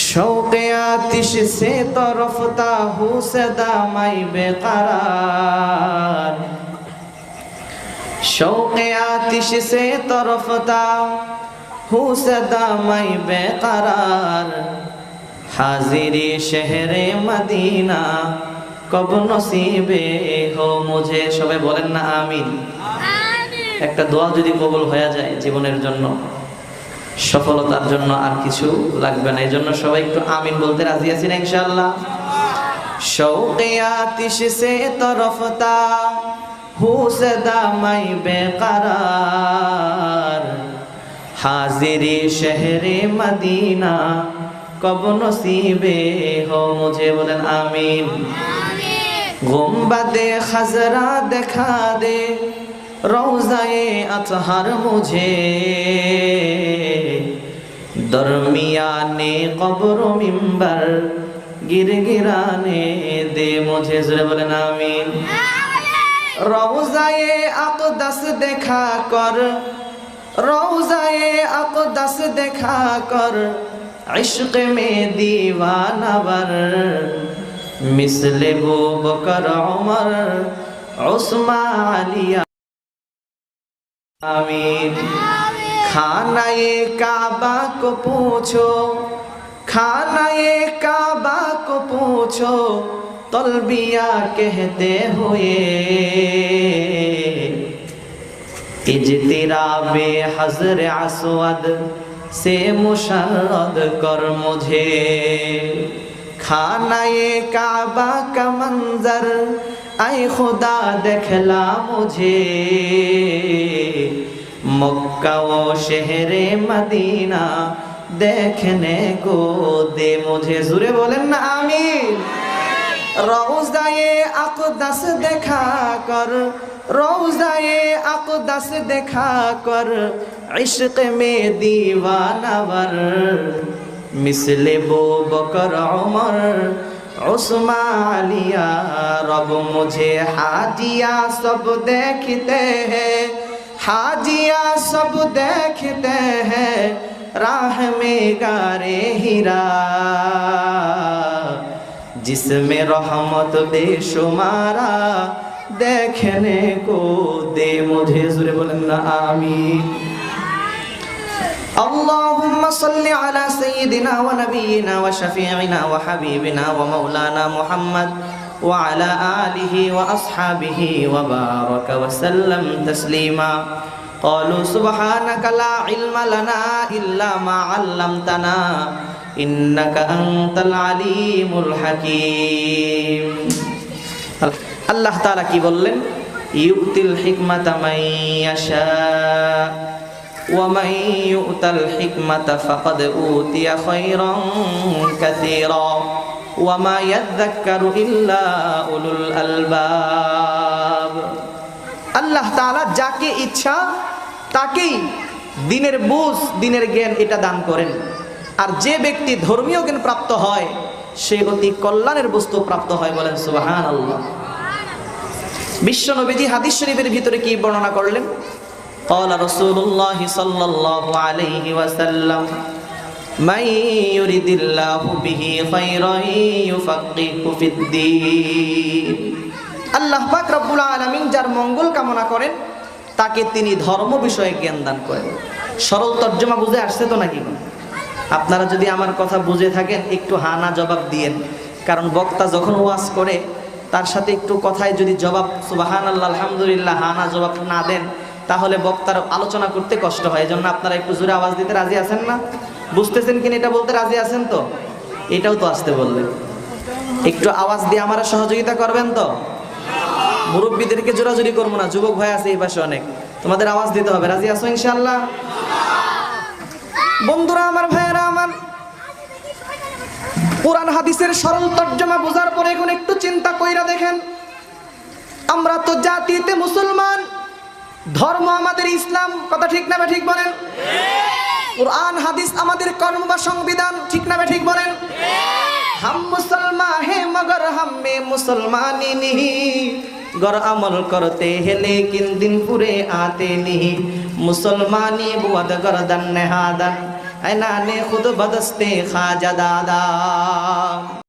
शौक़े आतिश से तो रफ्ता हूँ सदा मैं बेकरार। शौक़े आतिश से तो रफ्ता हूँ सदा मैं बेकरार। हाजिरी शहरे मदीना कब नसीबे हो मुझे। সবাই বলেন না আমিন। একটা দোয়া যদি কবুল হয়ে যায় জীবনের জন্য, সফলতার জন্য আর কিছু লাগবে না। এজন্য সবাই একটু আমিন বলতে রাজি আছি না ইনশাআল্লাহ। শৌक़ে আতিশ সে তো রফতা হুঁ সদা मैं बेकरार। हाजिरी शहरे मदीना कब नसीबे हो मुझे। बोलेन आमीन। गुंबदे खजरा दिखा दे रोज़ाए अतहर मुझे। दरमियाने कब्र मिंबर गिरगिराने दे मुझे। ज़रा बोलेन आमीन। रोज़ाए अक़दस देखा कर, रोज़ाए अक़दस देखा कर इश्क़ में दीवाना वर। मिस्ले बू बकर उमर उस्मान अलिया। आमीन। खानाए काबा को पूछो, खानाए काबा को पूछो तलबिया कहते हुए। इज्तिराबे हज़र अस्वद से मुशर्रद कर मुझे। खानाए काबा का मंजर ऐ खुदा दिखला मुझे। मक्का व शहरे मदीना देखने को दे मुझे। ज़ुरे बोलें ना आमीन। रोज़ाए अक़दस देखा कर, रोज़ाए अक़दस देखा कर इश्क़ में दीवाना वर। मिस्ले बू बकर उमर उस्मान अलिया रब मुझे। हाजिया सब देखते हैं, हाजिया सब देखते हैं राह में गारे हिरा। जिसमें रहमत बेशुमारा देखने को दे मुझे। ज़ुरे बोलें ना आमीन। اللهم صل على سيدنا ونبينا وشفيعنا وحبيبنا ومولانا محمد وعلى آله وأصحابه وبارك وسلم تسليما. قالوا سبحانك لا علم لنا إلا ما علمتنا إنك أنت العليم الحكيم. الله تعالى কি বললেন? ইউতিল হিকমাতা মান ইয়াশা ومن يؤت الحكمة فقد أوتي خيرا كثيرا وما يذكر إلا أولو الألباب. আল্লাহ তাআলা যাকে ইচ্ছা তাকেই দিনের বুঝ, দিনের জ্ঞান এটা দান করেন। আর যে ব্যক্তি ধর্মীয় জ্ঞান প্রাপ্ত হয় সে অতি কল্যাণের বস্তু প্রাপ্ত হয়। বলেন সুবহানাল্লাহ। বিশ্ব নবীজি হাদিস শরীফের ভিতরে কি বর্ণনা করলেন? قال رسول الله صلى الله عليه وسلم من يريد الله به خيرا يفقهه في الدين. আল্লাহ পাক রব্বুল আলামিন যার মঙ্গল কামনা করেন তাকে তিনি ধর্ম বিষয়ে জ্ঞান দান করেন। সরল তর্জমা বুঝে আসছে তো নাকি? আপনারা যদি আমার কথা বুঝে থাকেন একটু হা না জবাব দিয়েন, কারণ বক্তা যখন ওয়াজ করে তার সাথে একটু কথায় যদি জবাব সুবহানাল্লাহ আলহামদুলিল্লাহ হা না জবাব না দেন তাহলে বক্তার আলোচনা করতে কষ্ট হয়। এজন্য আপনারা একটু জোরে আওয়াজ দিতে রাজি আছেন না? বুঝতেছেন কিনা এটা বলতে রাজি আছেন তো? এটাও তো আসতে বললেন। একটু আওয়াজ দিয়ে আমারা সহযোগিতা করবেন তো? মুরব্বীদেরকে জোরাজুরি করবো না, যুবক ভাই আছে এই পাশে অনেক, তোমাদের আওয়াজ দিতে হবে। রাজি আছো ইনশাআল্লাহ? বন্ধুরা আমার, ভাইয়েরা আমার, কোরআন হাদিসের সরল তর্জমা বোঝার পরে এখন একটু চিন্তা কইরা দেখেন, আমরা তো জাতিতে মুসলমান, ধর্ম আমাদের ইসলাম, কথা ঠিক না ঠিক বলেন? কোরআন হাদিস আমাদের কর্ম বা সংবিধান, ঠিক না ঠিক বলেন? हम मुसलमान हैं मगर हम में मुसलमानी नहीं, गर अमल करते हैं लेकिन दिन पूरे आते नहीं, मुसलमानी बुअद गर्दन नहादन ऐ नाने खुद बदस्ते खाजा दादा